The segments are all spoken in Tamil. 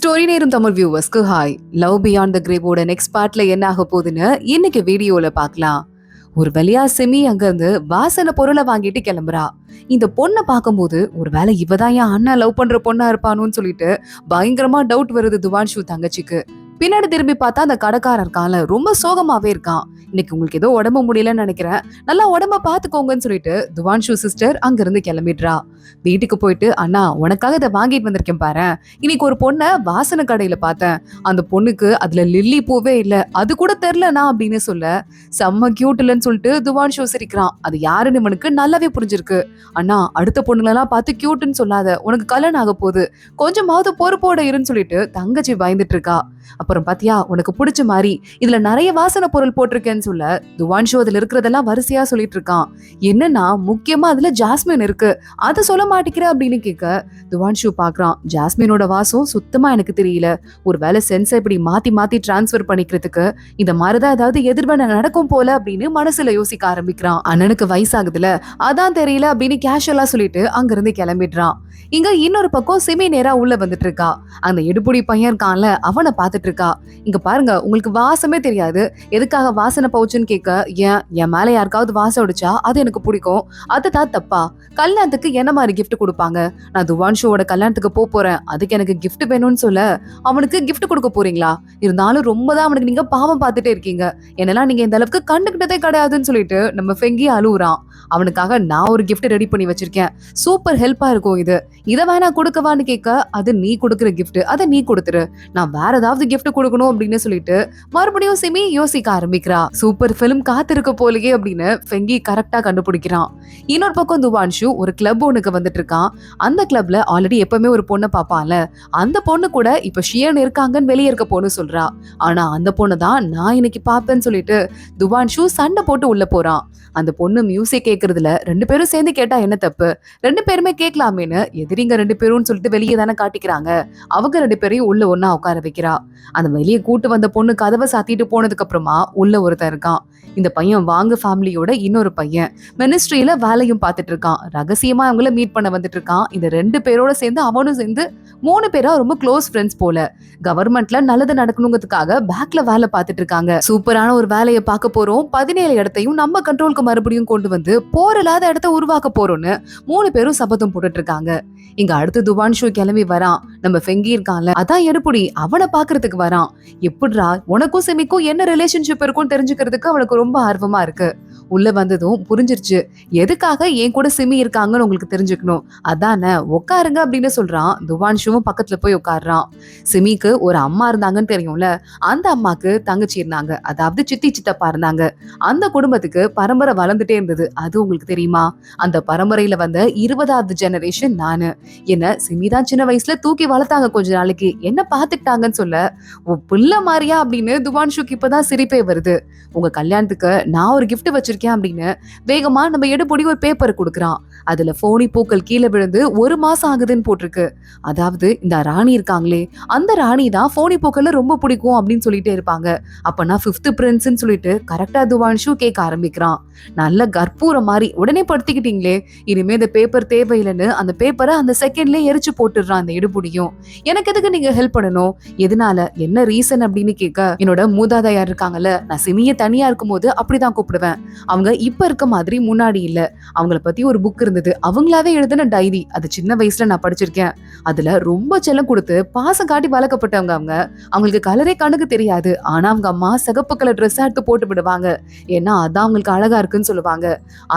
ஸ்டோரி நேரும் தமிழ் வியூவர்ஸ்க்கு ஹாய். லவ் பியாண்ட் த கிரேவோட நெக்ஸ்ட் பார்ட்ல என்ன ஆக போகுதுன்னு இன்னைக்கு வீடியோல பார்க்கலாம். ஒரு வழியா சிமி அங்க இருந்து வாசனை பொருளை வாங்கிட்டு கிளம்புறா. இந்த பொண்ணை பார்க்கும்போது ஒருவேளை இவதான் என் அண்ணா லவ் பண்ற பொண்ணா இருப்பானுன்னு சொல்லிட்டு பயங்கரமா டவுட் வருது துவான்ஷு தங்கச்சிக்கு. பின்னாடி திரும்பி பார்த்தா அந்த கடைக்காரன் இருக்கான்ல ரொம்ப சோகமாவே இருக்கான். இன்னைக்கு உங்களுக்கு ஏதோ உடம்பு முடியலன்னு நினைக்கிறேன், நல்லா உடம்ப பாத்துக்கோங்கன்னு சொல்லிட்டு துவான்ஷு சிஸ்டர் அங்கிருந்து கிளம்பிடுறா. வீட்டுக்கு போயிட்டு அண்ணா உனக்காக இதை வாங்கிட்டு வந்திருக்கேன் பாரு. இன்னைக்கு ஒரு பொண்ணை வாசனை கடையில பார்த்தேன், அந்த பொண்ணுக்கு அதுல லில்லி பூவே இல்ல, அது கூட தெரியலனா அப்படின்னு சொல்ல செம்ம கியூட் இல்லன்னு சொல்லிட்டு துவான்ஷு சிரிக்கிறான். அது யாருன்னு இவனுக்கு நல்லாவே புரிஞ்சிருக்கு. அண்ணா அடுத்த பொண்ணுங்களெல்லாம் பார்த்து கியூட்னு சொல்லாத, உனக்கு கல்யாணம் ஆக போகுது, கொஞ்சமாவது பொறுப்போட இருன்னு சொல்லிட்டு தங்கச்சி பயந்துட்டு இருக்கா. அப்புறம் பாத்தியா உனக்கு பிடிச்ச மாதிரி இதுல நிறைய வாசனை பொருள் போட்டிருக்கேன்னு சொல்ல துவான்ஷு அதுல இருக்கிறதெல்லாம் வரிசையா சொல்லிட்டு இருக்கான். என்னன்னா முக்கியமா அதுல ஜாஸ்மின் இருக்கு, அதை சொல்ல மாட்டேங்கிற அப்படின்னு கேட்க துவான்ஷு பாக்குறான். ஜாஸ்மினோட வாசம் சுத்தமா எனக்கு தெரியல, ஒருவேளை சென்ஸை இப்படி மாத்தி மாத்தி டிரான்ஸ்பர் பண்ணிக்கிறதுக்கு இந்த மாதிரிதான் ஏதாவது எதிர்வன நடக்கும் போல அப்படின்னு மனசுல யோசிக்க ஆரம்பிக்கிறான். அண்ணனுக்கு வயசாகுதுல அதான் தெரியல அப்படின்னு கேஷுவலா சொல்லிட்டு அங்கிருந்து கிளம்பிடுறான். இங்க இன்னொரு பக்கம் சிமி நேரா உள்ள வந்துட்டு இருக்கா. அந்த எடுப்புடி பையன் இருக்கான்ல அவனை பாத்துட்டு இருக்கா. இங்க பாருங்க உங்களுக்கு வாசமே தெரியாது, எதுக்காக வாசனை பவுச்சுன்னு கேட்க, ஏன் என் மேல யாருக்காவது வாசம் அடிச்சா அது எனக்கு பிடிக்கும், அதுதான் தப்பா? கல்யாணத்துக்கு என்ன மாதிரி கிஃப்ட் கொடுப்பாங்க? நான் துவான்ஷுவோட கல்யாணத்துக்கு போறேன், அதுக்கு எனக்கு கிஃப்ட் வேணும்னு சொல்ல அவனுக்கு கிஃப்ட் கொடுக்க போறீங்களா? இருந்தாலும் ரொம்ப தான் அவனுக்கு நீங்க பாவம் பார்த்துட்டே இருக்கீங்க, என்னெல்லாம் நீங்க இந்த அளவுக்கு கண்டுகிட்டதே கிடையாதுன்னு சொல்லிட்டு நம்ம ஃபெங்கி அழுவுறான். அவனுக்காக நான் ஒரு கிஃப்ட் ரெடி பண்ணி வச்சிருக்கேன், சூப்பர் ஹெல்ப்பா இருக்கும் இது, இதை வேணா கொடுக்கவான்னு கேட்க, அது நீ கொடுக்குற கிஃப்ட், அதை நீ கொடுத்துரு, நான் வேற ஏதாவது கிஃப்ட் கொடுக்கணும் அப்படின்னு சொல்லிட்டு மறுபடியும் சிமி யோசிக்க ஆரம்பிக்கிறா. சூப்பர் பிலிம் காத்திருக்க போலயே அப்படின்னு ஃபெங்கி கரெக்டா கண்டுபிடிக்கிறான். இன்னொரு பக்கம் துவான்ஷு ஒரு கிளப் ஒண்ணுக்கு வந்துட்டு இருக்கான். அந்த கிளப்ல ஆல்ரெடி எப்பவுமே ஒரு பொண்ணை பாப்பான்ல, அந்த பொண்ணு கூட இப்ப ஷியன் இருக்காங்கன்னு வெளியே இருக்க பொண்ணு சொல்றா. ஆனா அந்த பொண்ணு தான் நான் இன்னைக்கு பாப்பேன்னு சொல்லிட்டு துவான்ஷு சண்டை போட்டு உள்ள போறான். அந்த பொண்ணு மியூசிக் கேட்கறதுல ரெண்டு பேரும் சேர்ந்து கேட்டா என்ன தப்பு, ரெண்டு பேருமே கேட்கலாமேன்னு எதிரிங்க ரெண்டு பேரும் சொல்லிட்டு வெளியே தானே காட்டிக்கிறாங்க. அவங்க ரெண்டு பேரையும் உள்ள ஒன்னா உட்கார வைக்கிறா. அந்த வெளியே கூட்டு வந்த பொண்ணு கதவை சாத்திட்டு போனதுக்கு அப்புறமா உள்ள ஒருத்தன் இருக்கான். இந்த பையன் வாங்க ஃபேமிலியோட இன்னொரு பையன் மினிஸ்ட்ரியில வேலையும் பார்த்துட்டு இருக்கான். ரகசியமா அவங்கள மீட் பண்ண வந்துட்டு இருக்கான். இந்த ரெண்டு பேரோட சேர்ந்து அவனும் சேர்ந்து 3 பேரா ரொம்ப க்ளோஸ் ஃப்ரெண்ட்ஸ் போல. கவர்மெண்ட்ல நல்லது நடக்கணுங்கிறதுக்காக பேக்ல வேலை பார்த்துட்டு இருக்காங்க. சூப்பரான ஒரு வேலையை பார்க்க போறோம், 17 இடத்தையும் நம்ம கண்ட்ரோலுக்கு மறுபடியும் கொண்டு வந்து போரில்லாத இடத்த உருவாக்க போறோம்னு 3 பேரும் சபதம் போட்டுட்டு இருக்காங்க. இங்க அடுத்து துவான்ஷு கிளம்பி வரான். நம்ம ஃபெங்கி இருக்கான்ல அதான் எடுப்புடி, அவனை பாக்குறதுக்கு வரான். எப்படிரா உனக்கும் சிமிக்கும் என்ன ரிலேஷன்ஷிப் இருக்கும் தெரிஞ்சுக்கிறதுக்கு அவனுக்கு ரொம்ப ஆர்வமா இருக்கு. உள்ள வந்ததும் புரிஞ்சிருச்சு எதுக்காக என் கூட சிமி இருக்காங்கன்னு உங்களுக்கு தெரிஞ்சுக்கணும், அதானே உட்காருங்க அப்படின்னு சொல்றான். துவான்ஷுவும் பக்கத்துல போய் உட்காடுறான். சிமிக்கு ஒரு அம்மா இருந்தாங்கன்னு தெரியும்ல, அந்த அம்மாக்கு தங்கச்சி இருந்தாங்க, அதாவது சித்தி சித்தப்பா இருந்தாங்க. அந்த குடும்பத்துக்கு பரம்பரை வளர்ந்துட்டே இருந்தது, அது உங்களுக்கு தெரியுமா? அந்த பரம்பரையில வந்த 20வது ஜெனரேஷன் நானு. என்ன சிமிதான் சின்ன வயசுல தூக்கி வளர்த்தாங்க, கொஞ்ச நாளைக்கு என்ன பாத்துக்கிட்டாங்கன்னு சொல்ல பிள்ளை மாறியா அப்படின்னு துவான்ஷுக்கு இப்பதான் சிரிப்பே வருது. உங்க கல்யாணத்துக்கு நான் ஒரு கிஃப்ட் வச்சிருக்கேன் அப்படின்னு வேகமா நம்ம எடுபடி ஒரு பேப்பர் கொடுக்குறான். அதுல போனி பூக்கள் கீழே விழுந்து 1 மாசம் ஆகுதுன்னு போட்டிருக்கு. அதாவது இந்த ராணி இருக்காங்களே, அந்த ராணி தான் போனி பூக்கள்ல ரொம்ப பிடிக்கும் அப்படின்னு சொல்லிட்டே இருப்பாங்க. அப்ப நான் 5th பிரின்ஸ்ன்னு சொல்லிட்டு கரெக்டா துவான்ஷு கேட்க ஆரம்பிக்கிறான். நல்ல கற்பூரம் மாதிரி உடனே படுத்திக்கிட்டீங்களே, இனிமே இந்த பேப்பர் தேவையில்லைன்னு அந்த பேப்பரை அந்த செகண்ட்லயே எரிச்சு போட்டுடுறான் அந்த எடுபடியும். எனக்கு எதுக்கு நீங்க ஹெல்ப் பண்ணணும், எதனால, என்ன ரீசன் அப்படின்னு கேட்க, என்னோட மூதாதையார் இருக்காங்கல்ல, நான் சிமிய தனியா இருக்கும் போது அப்படிதான் கூப்பிடுவேன், அவங்க இப்ப இருக்க மாதிரி முன்னாடி இல்ல. அவங்கள பத்தி ஒரு புக் இருந்தது, அவங்களாவே எழுதின டைரி, அது சின்ன வயசுல நான் படிச்சிருக்கேன். அதுல ரொம்ப செல்லம் கொடுத்து பாசம் காட்டி வளர்க்கப்பட்டவங்க அவங்க. அவங்களுக்கு கலரே கண்ணுக்கு தெரியாது, ஆனா அவங்க அம்மா சிகப்பு கலர் ட்ரெஸ் எடுத்து போட்டு விடுவாங்க, ஏன்னா அதான் அவங்களுக்கு அழகா இருக்குன்னு சொல்லுவாங்க.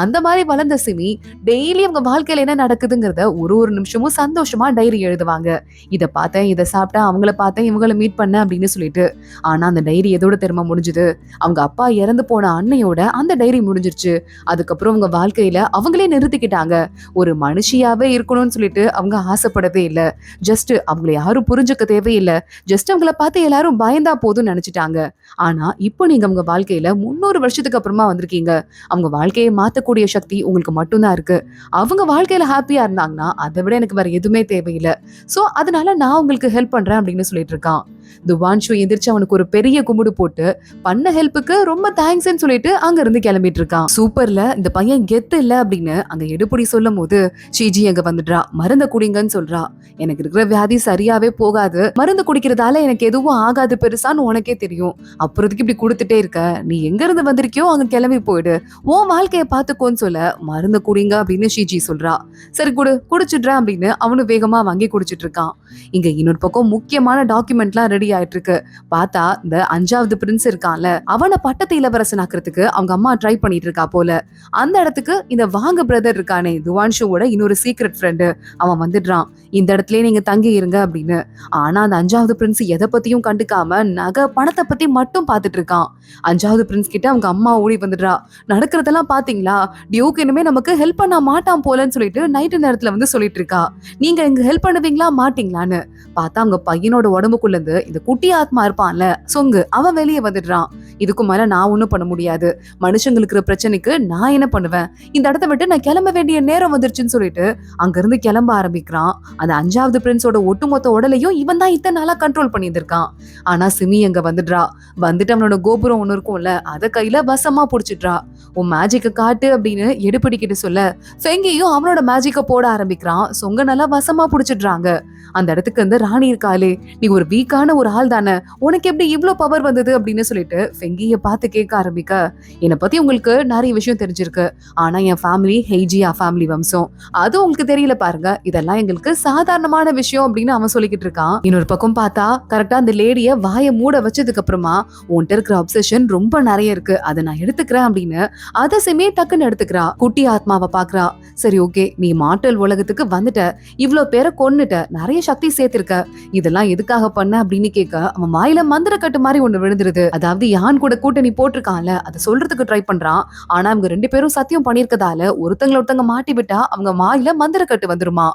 அந்த மாதிரி வளர்ந்த சிமி டெய்லி அவங்க வாழ்க்கையில என்ன நடக்குதுங்கிறத ஒரு ஒரு நிமிஷமும் சந்தோஷமா டைரி எழுதுவாங்க. இதை பார்த்தேன், இதை சாப்பிட்டேன், அவங்கள பார்த்தேன், இவங்களை மீட் பண்ண அப்படின்னு சொல்லிட்டு. ஆனா அந்த டைரி எதோட தெரியுமா முடிஞ்சுது? அவங்க அப்பா இறந்து போன அன்னையோட அந்த டைரி முடிஞ்சிருச்சு. அதுக்கப்புறம் அவங்க வாழ்க்கையில அவங்களே நிறுத்திக்கிட்டாங்க. ஒரு மனுஷியாவே இருக்கணும்னு சொல்லிட்டு அவங்க ஆசைப்படவே இல்லை. ஜஸ்ட் அவங்களை யாரும் புரிஞ்சுக்க தேவையில்லை, ஜஸ்ட் அவங்கள பார்த்து எல்லாரும் பயந்தா போதும்னு நினைச்சிட்டாங்க. ஆனா இப்போ நீங்க அவங்க வாழ்க்கையில 300 வருஷத்துக்கு அப்புறமா வந்திருக்கீங்க. அவங்க வாழ்க்கையை மாத்தக்கூடிய சக்தி உங்களுக்கு மட்டும்தான் இருக்கு. அவங்க வாழ்க்கையில ஹாப்பியா இருந்தாங்கன்னா அதை விட எனக்கு வேற எதுவுமே தேவையில்லை. சோ அதனால நான் உங்களுக்கு ஹெல்ப் பண்றேன் அப்படின்னு சொல்லிட்டு இருக்கான். துவான்ஷு எந்திரிச்சு அவனுக்கு ஒரு பெரிய கும்பிடு போட்டு பண்ண ஹெல்ப்புக்கு ரொம்ப தேங்க்ஸ்ன்னு சொல்லிட்டு அங்க இருந்து கிளம்பிட்டு இருக்கான். சூப்பர்ல இந்த பையன் கெத்து இல்ல அப்படின்னு அங்க எடுபடி சொல்லும் போது ஷீஜி அங்க வந்துடுறா. மருந்த குடிங்கன்னு சொல்றா. எனக்கு இருக்கிற வியாதி சரியாவே போகாது, மருந்து குடிக்கிறதால எனக்கு எதுவும் ஆகாது பெருசான்னு உனக்கே தெரியும், அப்புறத்துக்கு இப்படி கொடுத்துட்டே இருக்க, நீ எங்க இருந்து வந்திருக்கியோ அங்க கிளம்பி போயிடு, உன் வாழ்க்கைய பாத்துக்கோன்னு சொல்ல மருந்து குடிங்க அப்படின்னு ஷீஜி சொல்றா. சரி குடிச்சிடுறேன் அப்படின்னு அவனு வேகமா வாங்கி குடிச்சிட்டு இருக்கான். இங்க இன்னொரு பக்கம் முக்கியமான டாக்குமெண்ட்லாம் ரெடி ஆயிட்டு இருக்கு. பார்த்தா இந்த 5வது பிரின்ஸ் இருக்கான்ல, அவனை பட்டத்து இளவரசன் ஆக்குறதுக்கு அவங்க அம்மா ட்ரை பண்ணிட்டு இருக்கா போல. அந்த இடத்துக்கு இந்த வாங்க பிரதர் இருக்கானே துவான்ஷுவோட இன்னொரு சீக்ரெட் ஃப்ரெண்டு, அவன் வந்துடுறான். இந்த இடத்துலயே நீங்க தங்கி இருங்க அப்படின்னு. ஆனா அந்த 5வது பிரின்ஸ் எதை பத்தியும் கண்டுக்காம நகை பணத்தை பத்தி மட்டும் பாத்துட்டு இருக்கான். 5வது பிரின்ஸ் கிட்ட அவங்க அம்மா ஓடி வந்துடுறா. நடக்கிறதெல்லாம் பாத்தீங்களா, டியூக் இனிமே நமக்கு ஹெல்ப் பண்ண மாட்டான் போலன்னு சொல்லிட்டு நைட்டு நேரத்துல வந்து சொல்லிட்டு இருக்கா. நீங்க எங்க ஹெல்ப் பண்ணுவீங்களா மாட்டீங்களான்னு. பார்த்தா அவங்க பையனோட உடம்புக்குள்ள இருந்து இந்த குட்டி ஆத்மா இருப்பான்ல சொங்கு, அவன் வெளியே வந்துடுறான். இதுக்கு மேல நான் ஒண்ணும் பண்ண முடியாது, மனுஷங்களுக்கு இருக்கிற பிரச்சனைக்கு நான் என்ன பண்ணுவேன், இந்த இடத்த விட்டு நான் கிளம்ப வேண்டிய நேரம் வந்துருச்சுன்னு சொல்லிட்டு அங்க இருந்து கிளம்ப ஆரம்பிக்கிறான். அந்த 5வது பிரின்ஸோட ஒட்டுமொத்த உடலையும் இவன் தான் இத்தனை நாளா கண்ட்ரோல் பண்ணியிருந்திருக்கான். ஆனா சிமி அங்க வந்துடுறா. வந்துட்டு அவனோட கோபுரம் ஒண்ணு இருக்கும்ல, அத கையில வசமா புடிச்சிடுறா. உன் மேஜிக்க காட்டு அப்படின்னு எடுப்பிடிக்கிட்டு சொல்ல ஃபெங்கியும் அவனோட மேஜிக்க போட ஆரம்பிக்கிறான். சொங்க நல்லா வசமா புடிச்சிடுறாங்க. அந்த இடத்துக்கு வந்து ராணி இருக்காளே, நீ ஒரு வீக்கான ஒரு ஆள் தானே, உனக்கு எப்படி இவ்வளவு பவர் வந்தது அப்படின்னு சொல்லிட்டு ஃபெங்கிய பார்த்து கேட்க ஆரம்பிக்க, என்னை பத்தி உங்களுக்கு நிறைய விஷயம் தெரிஞ்சிருக்கு, ஆனா என் ஃபேமிலி ஹெய்ஜியா ஃபேமிலி வம்சம், அது உங்களுக்கு தெரியல பாருங்க, இதெல்லாம் எங்களுக்கு சாதாரணமான விஷயம் அப்படின்னு அவன் சொல்லிக்கிட்டு இருக்கான். இன்னொரு பக்கம் பார்த்தா கரெக்டா அந்த லேடிய வாயை மூட வச்சதுக்கு அப்புறமா, உன்கிட்ட இருக்கிற அப்சஷன் ரொம்ப நிறைய இருக்கு, அதை நான் எடுத்துக்கிறேன் அப்படின்னு அதை செமே டக்குன்னு எடுத்துக்கிறா. குட்டி ஆத்மாவை பாக்குறா. சரி ஓகே, நீ மாட்டல் உலகத்துக்கு வந்துட்ட, இவ்வளவு பேரை கொன்னுட்ட, நிறைய சக்தி சேர்த்திருக்க, இதெல்லாம் எதுக்காக பண்ண அப்படின்னு கேட்க அவன் வாயில மந்திர கட்டு மாதிரி ஒண்ணு விழுந்துருது. அதாவது யான் கூட கூட்டணி போட்டிருக்கான்ல, அதை சொல்றதுக்கு ட்ரை பண்றான். ஆனா அவங்க 2 பேரும் சத்தியம் பண்ணிருக்கதால ஒருத்தங்க மாட்டி விட்டா அவங்க வாயில மந்திர கட்டு வந்துருமா.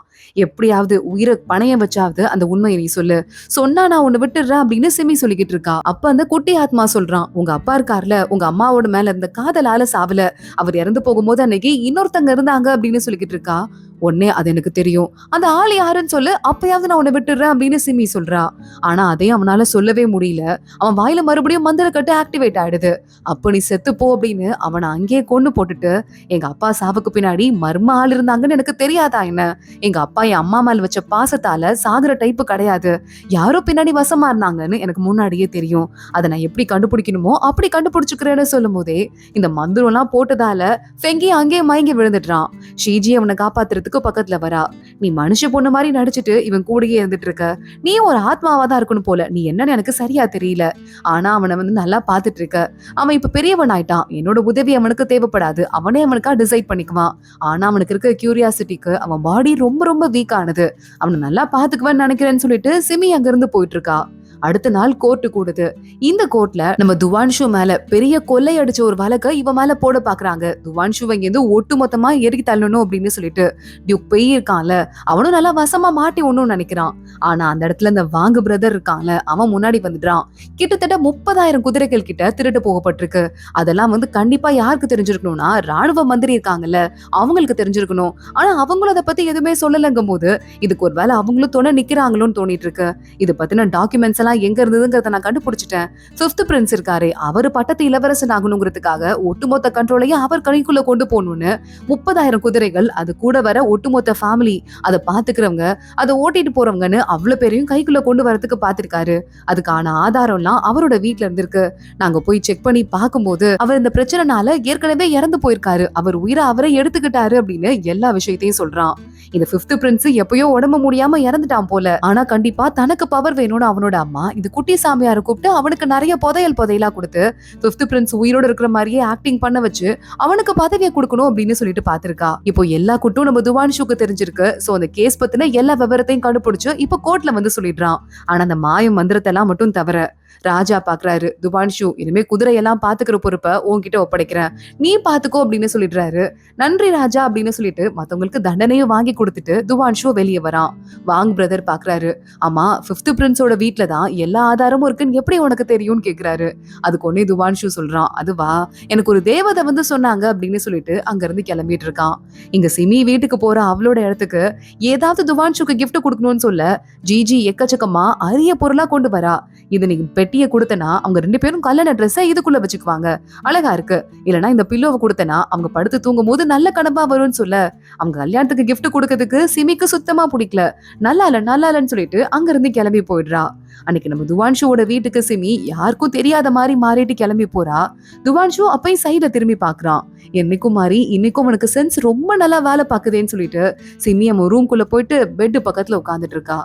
எப்படியாவது உயிரை பணையம் வச்சாவது அந்த உண்மையை நீ சொல்லு, சொன்னா நான் உன்னை விட்டுடுறேன் அப்படின்னு சிமி சொல்லிக்கிட்டு இருக்கா. அப்ப அந்த குட்டி ஆத்மா சொல்றான், உங்க அப்பா இருக்கார்ல, உங்க அம்மாவோட மேல இருந்த காதலால சாவல, அவர் இறந்து போகும்போது அன்னைக்கு இன்னொருத்தங்க இருந்தாங்க அப்படின்னு சொல்லிக்கிட்டு இருக்கா. உடனே அது எனக்கு தெரியும், அந்த ஆள் யாருன்னு சொல்லு, அப்பயாவது நான் உன்னை விட்டுடுறேன் அப்படின்னு சிமி சொல்றா. ஆனா அதையும் அவனால சொல்லவே முடியல. அவன் வாயில மறுபடியும் மந்திர கட்டு ஆக்டிவேட் ஆயிடுது. அப்ப நீ செத்து போ அப்படின்னு அவனை அங்கேயே கொண்டு போட்டுட்டு, எங்க அப்பா சாவுக்கு பின்னாடி மர்ம ஆள் இருந்தாங்கன்னு எனக்கு தெரியாதா என்ன, எங்க அப்பா என் அம்மா மேல வச்ச பாசத்தால சாகுற டைப்பு கிடையாது, யாரோ பின்னாடி வசமா இருந்தாங்கன்னு எனக்கு முன்னாடியே தெரியும், அதை நான் எப்படி கண்டுபிடிக்கணுமோ அப்படி கண்டுபிடிச்சுக்கிறேன்னு சொல்லும் போதே இந்த மந்திரம் எல்லாம் போட்டதால ஃபெங்கி அங்கேயே மயங்கி விழுந்துட்டான். ஷீஜி அவனை காப்பாத்துறதுக்கு பக்கத்துல வரா. நீ மனுஷ பொண்ணு மாதிரி நடிச்சிட்டு இவன் கூடயே இருந்துட்டு இருக்க, நீ ஒரு ஆத்மாவா தான் இருக்கணும் போல, நீ என்னன்னு எனக்கு சரியா தெரியல, ஆனா அவனை வந்து நல்லா பாத்துட்டு இருக்க, அவன் இப்ப பெரியவன் ஆயிட்டான், என்னோட உதவி அவனுக்கு தேவைப்படாது, அவனே அவனுக்கா டிசைட் பண்ணிக்குவான், ஆனா அவனுக்கு இருக்க கியூரியாசிட்டிக்கு அவன் பாடி ரொம்ப ரொம்ப வீக் ஆனது, அவனை நல்லா பாத்துக்குவேன்னு நினைக்கிறேன்னு சொல்லிட்டு சிமி அங்க இருந்து போயிட்டு இருக்கா. அடுத்த நாள் கோர்ட்டு கூடுது. இந்த கோர்ட்ல நம்ம துவான்ஷு மேல பெரிய கொள்ளை அடிச்ச ஒரு வழக்கை இவன் மேல போட பாக்குறாங்க. துவான்ஷுவை இருந்து ஒட்டு மொத்தமா எரிக்கி தள்ளணும் அப்படின்னு சொல்லிட்டு டியூக் பெய் இருக்கான்ல, அவனும் நல்லா வசமா மாட்டி ஒண்ணும் நினைக்கிறான். ஆனா அந்த இடத்துல இந்த வாங்கு பிரதர் இருக்கான்ல, அவன் முன்னாடி வந்துடுறான். கிட்டத்தட்ட 30,000 குதிரைகள் கிட்ட திருட்டு போகப்பட்டிருக்கு. அதெல்லாம் வந்து கண்டிப்பா யாருக்கு தெரிஞ்சிருக்கணும்னா ராணுவ மந்திரி இருக்காங்கல்ல, அவங்களுக்கு தெரிஞ்சிருக்கணும். ஆனா அவங்களும் அதை பத்தி எதுவுமே சொல்லலங்கும் போது இதுக்கு ஒரு வேலை அவங்களும் துணை நிக்கிறாங்களோன்னு தோணிட்டு இருக்கு. இதை பத்தின டாக்குமெண்ட்ஸ் எங்க இருந்ததுங்கிறத நான் கண்டுபிடிச்சிட்டேன். 5th பிரின்ஸ் இருக்காரு, அவரு பட்டத்து இளவரசன் ஆகணுங்கிறதுக்காக ஒட்டுமொத்த கண்ட்ரோலையும் அவர் கணிக்குள்ள கொண்டு போகணும்னு 30,000 குதிரைகள், அது கூட வர ஒட்டுமொத்த ஃபேமிலி, அதை பாத்துக்கிறவங்க, அதை ஓட்டிட்டு போறவங்கன்னு அவ்வளவு பேரையும் கைக்குள்ள கொண்டு வரதுக்கு பாத்திருக்காரு. அதுக்கான ஆதாரம் எல்லாம் அவரோட வீட்டுல இருந்திருக்கு. நாங்க போய் செக் பண்ணி பார்க்கும்போது அவர் இந்த பிரச்சனைனால ஏற்கனவே இறந்து போயிருக்காரு, அவர் உயிரை அவரை எடுத்துக்கிட்டாரு அப்படின்னு எல்லா விஷயத்தையும் சொல்றான். இந்த 5th பிரின்ஸ் எப்பயோ உடம்பு முடியாம இறந்துட்டான் போல. ஆனா கண்டிப்பா தனக்கு பவர் வேணும்னு அவனோட அம்மா இந்த குட்டி சாமியாரை கூப்பிட்டு அவனுக்கு நிறைய புதையலா கொடுத்து 5th பிரின்ஸ் உயிரோட இருக்கிற மாதிரியே ஆக்டிங் பண்ண வச்சு அவனுக்கு பதவியை கொடுக்கணும் அப்படின்னு சொல்லிட்டு பாத்திருக்கா. இப்போ எல்லா குட்டும் நம்ம துவான்ஷுக்கு தெரிஞ்சிருக்கு. சோ அந்த கேஸ் பத்தின எல்லா விவரத்தையும் கண்டுபிடிச்சு இப்ப கோர்ட்ல வந்து சொல்லிடுறான். ஆனா அந்த மாயம் மந்திரத்தை எல்லாம் மட்டும் தவிர ராஜா பாக்குறாரு, துவான்ஷு இனிமே குதிரையெல்லாம் பாத்துக்கிற பொறுப்பை உன்கிட்ட ஒப்படைக்கிறேன், நீ பாத்துக்கோ அப்படின்னு சொல்லிடுறாரு. நன்றி ராஜா அப்படின்னு சொல்லிட்டு மத்தவங்களுக்கு தண்டனையும் வாங்கி கொடுத்துட்டு துவான்ஷு வெளியே வரான். வாங் பிரதர் பாக்குறாரு, ஆமா 5th பிரின்ஸோட வீட்டுல தான் எல்லா ஆதாரமும் இருக்குன்னு எப்படி உனக்கு தெரியும்னு கேக்குறாரு. அதுக்கு ஒன்னே துவான்ஷு சொல்றான், அதுவா எனக்கு ஒரு தேவதை வந்து சொன்னாங்க அப்படின்னு சொல்லிட்டு அங்க இருந்து கிளம்பிட்டு இருக்கான். இங்க சிமி வீட்டுக்கு போற அவளோட இடத்துக்கு ஏதாவது துவான்ஷுக்கு கிஃப்ட் கொடுக்கணும்னு சொல்ல ஜிஜி எக்கச்சக்கமா அரிய பொருளா கொண்டு வரா. இது நீ பெட்டியை கொடுத்தனா அவங்க 2 பேரும் கல்யாண ட்ரெஸ்ஸை இதுக்குள்ள வச்சுக்குவாங்க, அழகா இருக்கு. இல்லனா இந்த பில்லோவை கொடுத்தனா அவங்க படுத்து தூங்கும் போது நல்ல கனவா வரும்னு சொல்ல அவங்க கல்யாணத்துக்கு கிஃப்ட் கொடுக்கறதுக்கு சிமிக்கு சுத்தமா பிடிக்கல. நல்லா இல்லன்னு சொல்லிட்டு அங்க இருந்து கிளம்பி போயிடுறா. அன்னைக்கு நம்ம துவான்ஷுவோட வீட்டுக்கு சிமி யாருக்கும் தெரியாத மாதிரி மாறிட்டு கிளம்பி போறா. துவான்ஷு அப்பயும் சைட திரும்பி பாக்குறான். என்னைக்கும் மாறி இன்னைக்கும் உனக்கு சென்ஸ் ரொம்ப நல்லா வேலை பாக்குதேன்னு சொல்லிட்டு சிமி அவன் ரூம்குள்ள போயிட்டு பெட் பக்கத்துல உட்காந்துட்டு இருக்கா.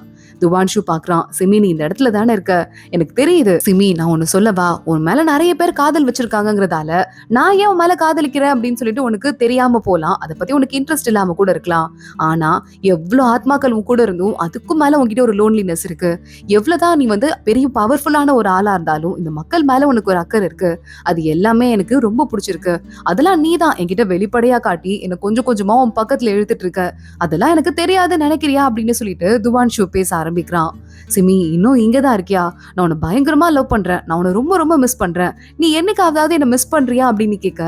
துவான்ஷு பாக்குறான், சிமி நீ இந்த இடத்துல தானே இருக்க, எனக்கு தெரியுது. சிமி நான் ஒண்ணு சொல்லவா, உன் மேல நிறைய பேர் காதல் வச்சிருக்காங்கிறதால நான் ஏன் உன் மேல காதலிக்கிறேன் அப்படின்னு சொல்லிட்டு உனக்கு தெரியாம போலாம், அதை பத்தி உனக்கு இன்ட்ரெஸ்ட் இல்லாம கூட இருக்கலாம். ஆனா எவ்வளவு ஆத்மாக்கள் உன் கூட இருந்தும் அதுக்கும் மேல உன்கிட்ட ஒரு லோன்லினஸ் இருக்கு. எவ்வளவுதான் நீ வந்து பெரிய பவர்ஃபுல்லான ஒரு ஆளா இருந்தாலும் இந்த மக்கள் மேல உனக்கு ஒரு அக்கறை இருக்கு. அது எல்லாமே எனக்கு ரொம்ப பிடிச்சிருக்கு. அதெல்லாம் நீ தான் என்கிட்ட வெளிப்படையா காட்டி என்ன கொஞ்சம் கொஞ்சமா உன் பக்கத்துல இழுத்துட்டு இருக்க. அதெல்லாம் எனக்கு தெரியாது நினைக்கிறியா அப்படின்னு சொல்லிட்டு துவான்ஷு பேச ஆரம்பிக்கிறான். சிமி இன்னும் இங்கதான் இருக்கியா, நான் உன்னை பயங்கரமா லவ் பண்றேன், நான் உன்னை ரொம்ப ரொம்ப மிஸ் பண்றேன், நீ என்னைக்காவது என்ன மிஸ் பண்றியா அப்படின்னு கேட்க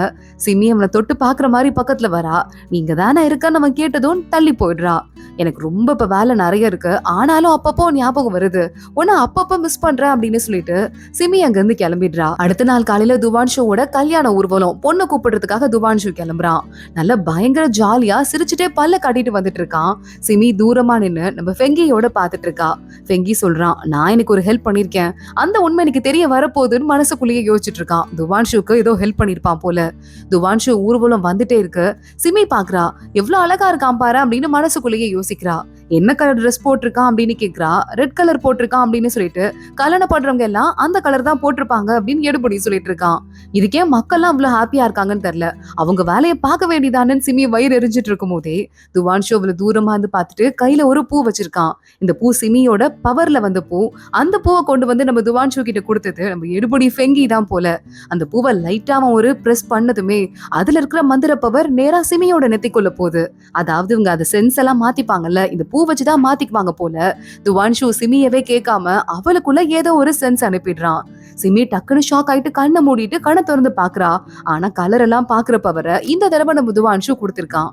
சிமி அவனை தொட்டு பாக்குற மாதிரி பக்கத்துல வரா. நீங்க தானே இருக்கன்னு அவன் கேட்டதும் தள்ளி போயிடுறா. எனக்கு ரொம்ப இப்ப வேலை நிறைய இருக்கு, ஆனாலும் அப்பப்போ ஞாபகம் வருது, உன்னை அப்பப்ப மிஸ் பண்றேன் அப்படின்னு சொல்லிட்டு சிமி அங்க இருந்து கிளம்பிடுறா. அடுத்த நாள் காலையில துவான்ஷுவோட கல்யாண ஊர்வலம், பொண்ணு கூப்பிடுறதுக்காக துவான்ஷு கிளம்புறான். நல்ல பயங்கர ஜாலியா சிரிச்சுட்டே பல்ல காட்டிட்டு வந்துட்டு இருக்கான். சிமி தூரமா நின்னு நம்ம ஃபெங்கியோட பாத்துட்டு இருக்கா. ஃபெங்கி சொல்றான், நான் எனக்கு ஒரு ஹெல்ப் பண்ணிருக்கேன், அந்த உண்மை எனக்கு தெரிய வரப்போகுதுன்னு மனசுக்குள்ளேயே யோசிச்சுட்டு இருக்கான். துவான்ஷுக்கு ஏதோ ஹெல்ப் பண்ணிருப்பான் போல. துவான்ஷு ஊர்வலம் வந்துட்டே இருக்கு. சிமி பாக்குறா, எவ்வளவு அழகா இருக்கான் பாரு அப்படின்னு மனசுக்குள்ளேயே யோசிக்கிறா. என்ன கலர் ட்ரெஸ் போட்டிருக்கான் அப்படின்னு கேக்குறா. ரெட் கலர் போட்டிருக்கான் அப்படின்னு சொல்லிட்டு கல்யாணம் பண்றவங்க எல்லாம் அந்த கலர் தான் போட்டிருப்பாங்க அப்படின்னு எடுபடி சொல்லிட்டு இருக்கான். இதுக்கே மக்கள்லாம் அவ்வளவு ஹாப்பியா இருக்காங்கன்னு தெரியல, அவங்க வேலையை பார்க்க வேண்டியதானு சிமி வயிறு எரிஞ்சிட்டு இருக்கும் போதே துவான்ஷு அவ்வளவு தூரமா இருந்து பார்த்துட்டு கையில ஒரு பூ வச்சிருக்கான். இந்த பூ சிமியோட பவர்ல வந்த பூ. அந்த பூவை கொண்டு வந்து நம்ம துவான்ஷு கிட்ட கொடுத்தது நம்ம எடுபடி ஃபெங்கி தான் போல. அந்த பூவை லைட்டா அவன் ஒரு பிரஸ் பண்ணதுமே அதுல இருக்கிற மந்திர பவர் நேரா சிமியோட நெத்திக்குள்ள போகுது. அதாவது இவங்க அதை சென்ஸ் எல்லாம் மாத்திப்பாங்கல்ல, இந்த பூ வச்சுதான் மாத்திக்குவாங்க போல. துவான்ஷு சிமியவே கேட்காம அவளுக்குள்ள ஏதோ ஒரு சென்ஸ் அனுப்பிடுறான். சிமி டக்குன்னு ஷாக் ஆயிட்டு கண்ணை மூடிட்டு கண்ணை திறந்து பாக்குறா. ஆனா கலர் எல்லாம் பாக்குற பவரை இந்த தடவை நம்ம துவான்ஷு கொடுத்திருக்கான்.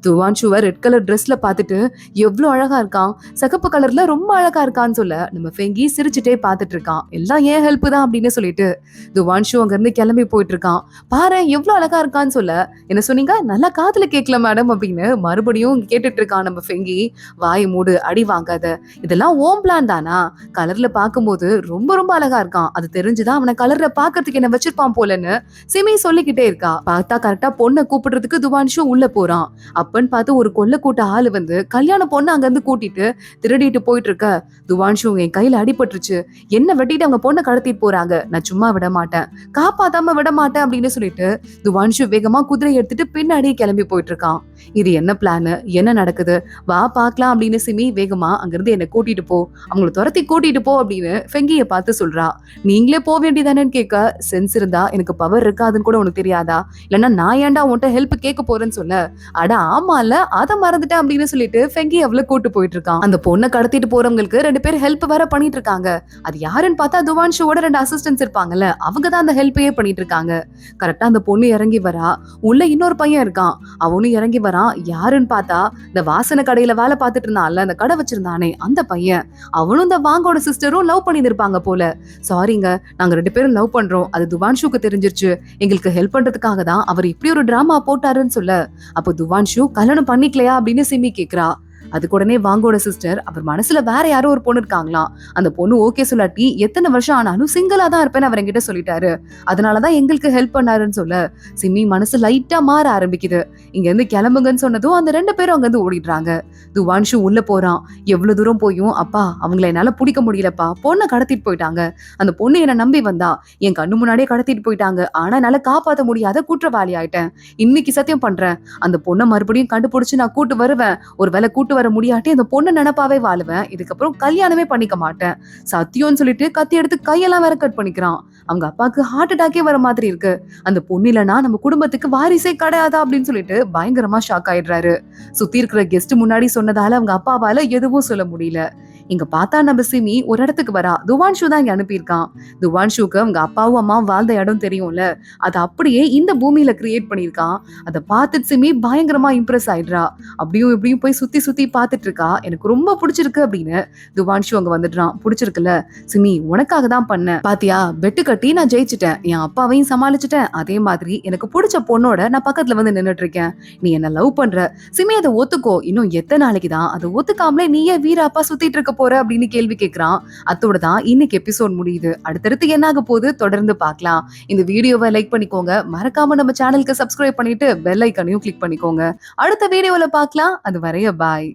துவான்ஷுவை ரெட் கலர் ட்ரெஸ்ல பாத்துட்டு எவ்வளவு அழகா இருக்கான், சிகப்பு கலர்ல ரொம்ப அழகா இருக்கான்னு சொல்ல நம்ம ஃபெங்கி சிரிச்சுட்டே பாத்துட்டு இருக்கான். எல்லாம் ஏன் ஹெல்ப் தான் அப்படின்னு சொல்லிட்டு துவான்ஷு அங்க இருந்து கிளம்பி போயிட்டு இருக்கான். பாரு எவ்வளவு அழகா இருக்கான்னு சொல்ல, என்ன சொன்னீங்க, நல்லா காதுல கேட்கல மேடம் அப்படின்னு மறுபடியும் கேட்டுட்டு இருக்கான் நம்ம ஃபெங்கி. வாய் மூடு, அடி வாங்காத, இதெல்லாம் ஓம் பிளான் தானா, கலர்ல பாக்கும்போது ரொம்ப ரொம்ப அழகா இருக்கான், அது தெரிஞ்சுதான் அவனை கலர்ல பாக்குறதுக்கு என்ன வச்சிருப்பான் போலன்னு சிமி சொல்லிக்கிட்டே இருக்கா. பார்த்தா கரெக்டா பொண்ணை கூப்பிடுறதுக்கு துவான்ஷு உள்ள போறான். அப்பன்னு பார்த்து ஒரு கொல்ல கூட்ட ஆளு வந்து கல்யாண பொண்ணு அங்க இருந்து கூட்டிட்டு திருடிட்டு போயிட்டு இருக்க. துவான்ஷு என் கையில அடிபட்டுருச்சு, என்ன வெட்டிட்டு அவங்க பொண்ணை கடத்திட்டு போறாங்க, நான் சும்மா விட மாட்டேன், காப்பாத்தாம விட மாட்டேன் அப்படின்னு சொல்லிட்டு துவான்ஷு வேகமா குதிரை எடுத்துட்டு பின்னாடியே கிளம்பி போயிட்டு இருக்கான். இது என்ன பிளான், என்ன நடக்குது, வா பாக்கலாம் அப்படின்னு சிமி வேகமா அங்கிருந்து என்ன கூட்டிட்டு போ, அவங்களை துரத்தி கூட்டிட்டு போ அப்படின்னு ஃபெங்கிய பார்த்து சொல்றா. நீங்களே போக வேண்டியதானேன்னு கேட்க, சென்ஸ் இருந்தா எனக்கு பவர் இருக்காதுன்னு கூட உனக்கு தெரியாதா, இல்லன்னா நான் ஏன்டா உன்கிட்ட ஹெல்ப் கேட்க போறேன்னு சொல்ல, அட ஆமா இல்ல அதை மறந்துட்டேன் அப்படின்னு சொல்லிட்டு ஃபெங்கி அவளை கூட்டு போயிட்டு இருக்கான். அந்த பொண்ணை கடத்திட்டு போறவங்களுக்கு 2 பேர் ஹெல்ப் வேற பண்ணிட்டு இருக்காங்க. அது யாருன்னு பார்த்தா துவான்ஷுவோட 2 அசிஸ்டன்ட்ஸ் இருப்பாங்கல்ல, அவங்க தான் அந்த ஹெல்ப்பையே பண்ணிட்டு இருக்காங்க. கரெக்டா அந்த பொண்ணு இறங்கி வரா. உள்ள இன்னொரு பையன் இருக்கான், அவனும் இறங்கி வரான். யாருன்னு பார்த்தா இந்த வாசனை கடையில வேலை பார்த்துட்டு இருந்தான்ல, அந்த கடை வச்சிருந்தானே அந்த பையன். அவனும் இந்த வாங்கோட சிஸ்டரும் லவ் பண்ணிருப்பாங்க போல. சாரிங்க, நாங்க 2 பேரும் லவ் பண்றோம், அது துவான்ஷுக்கு தெரிஞ்சிருச்சு, எங்களுக்கு ஹெல்ப் பண்றதுக்காக தான் அவர் இப்படி ஒரு டிராமா போட்டாருன்னு சொல்ல, அப்போ துவான்ஷு கல்யாணம் பண்ணிக்கலையா அப்படின்னு சிமி கேக்குறா. அதுக்கு உடனே வாங்கோட சிஸ்டர் அவர் மனசுல வேற யாரோ ஒரு பொண்ணு இருக்காங்களாம், அந்த பொண்ணு ஓகே சொல்லாட்டி எத்தனை வருஷம் ஆனாலும் சிங்கிளா தான் இருப்பேன்னு அவர் என்கிட்ட சொல்லிட்டாரு, அதனாலதான் எங்களுக்கு ஹெல்ப் பண்ணாருன்னு சொல்ல சிமி மனசு லைட்டா மாற ஆரம்பிக்குது. இங்க இருந்து கிளம்புங்கன்னு சொன்னதும் அந்த 2 பேரும் அங்க இருந்து ஓடிடுறாங்க. துவான்ஷு உள்ள போறான். எவ்வளவு தூரம் போயும் அப்பா அவங்களை என்னால பிடிக்க முடியலப்பா, பொண்ணை கடத்திட்டு போயிட்டாங்க, அந்த பொண்ணு என்ன நம்பி வந்தா, என் கண்ணு முன்னாடியே கடத்திட்டு போயிட்டாங்க, ஆனா என்னால காப்பாற்ற முடியாத குற்றவாளி ஆயிட்டேன், இன்னைக்கு சத்தியம் பண்றேன் அந்த பொண்ணை மறுபடியும் கண்டுபிடிச்சு நான் கூட்டு வருவேன், ஒரு வேலை கூட்டு வர முடியாட்டி அந்த பொண்ணு நினைப்பாவே வாழுவேன், இதுக்கப்புறம் கல்யாணமே பண்ணிக்க மாட்டேன் சத்தியம்னு சொல்லிட்டு கத்தி எடுத்து கையெல்லாம் வேற கட் பண்ணிக்கிறான். அவங்க அப்பாவுக்கு ஹார்ட் அட்டாக்கே வர மாதிரி இருக்கு. அந்த பொண்ணு இல்லைன்னா நம்ம குடும்பத்துக்கு வாரிசே கிடையாதா அப்படின்னு சொல்லிட்டு பயங்கரமா ஷாக் ஆயிடுறாரு. சுத்தி இருக்கிற கெஸ்ட் முன்னாடி சொன்னதால அவங்க அப்பாவால எதுவும் சொல்ல முடியல. இங்க பார்த்தா நம்ம சிமி ஒரு இடத்துக்கு வரா. துவான்ஷு தான் இங்க அனுப்பியிருக்கான். துவான்ஷுக்கு அவங்க அப்பாவும் அம்மாவும் வாழ்ந்த இடம் தெரியும்ல, அதை அப்படியே இந்த பூமியில கிரியேட் பண்ணியிருக்கான். அதை பார்த்துட்டு சிமி பயங்கரமா இம்ப்ரெஸ் ஆயிடுறா. அப்படியும் இப்படியும் போய் சுத்தி சுத்தி பார்த்துட்டு இருக்கா. எனக்கு ரொம்ப பிடிச்சிருக்கு அப்படின்னு துவான்ஷு அங்க வந்துடுறான். பிடிச்சிருக்குல்ல சிமி, உனக்காக தான் பண்ணேன் பாத்தியா, பெட்டு கட்டி நான் ஜெயிச்சிட்டேன், என் அப்பாவையும் சமாளிச்சுட்டேன், அதே மாதிரி எனக்கு பிடிச்ச பொண்ணோட நான் பக்கத்துல வந்து நின்னுட்டு இருக்கேன், நீ என்ன லவ் பண்ற சிமி, அதை ஒத்துக்கோ, இன்னும் எத்தனை நாளைக்கு தான் அதை ஒத்துக்காமலே நீயே வீராப்பா சுத்திட்டு இருக்க போற அப்படின்னு கேள்வி கேட்கிறான். அதோட தான் இன்னைக்கு எபிசோட் முடியுது. அடுத்தடுத்து என்ன ஆக போகுது தொடர்ந்து பார்க்கலாம். இந்த வீடியோவை லைக் பண்ணிக்கோங்க, மறக்காம நம்ம சேனலுக்கு சப்ஸ்கிரைப் பண்ணிட்டு பெல் ஐக்கானையும் கிளிக் பண்ணிக்கோங்க. அடுத்த வீடியோல பார்க்கலாம். அது வரைய பாய்.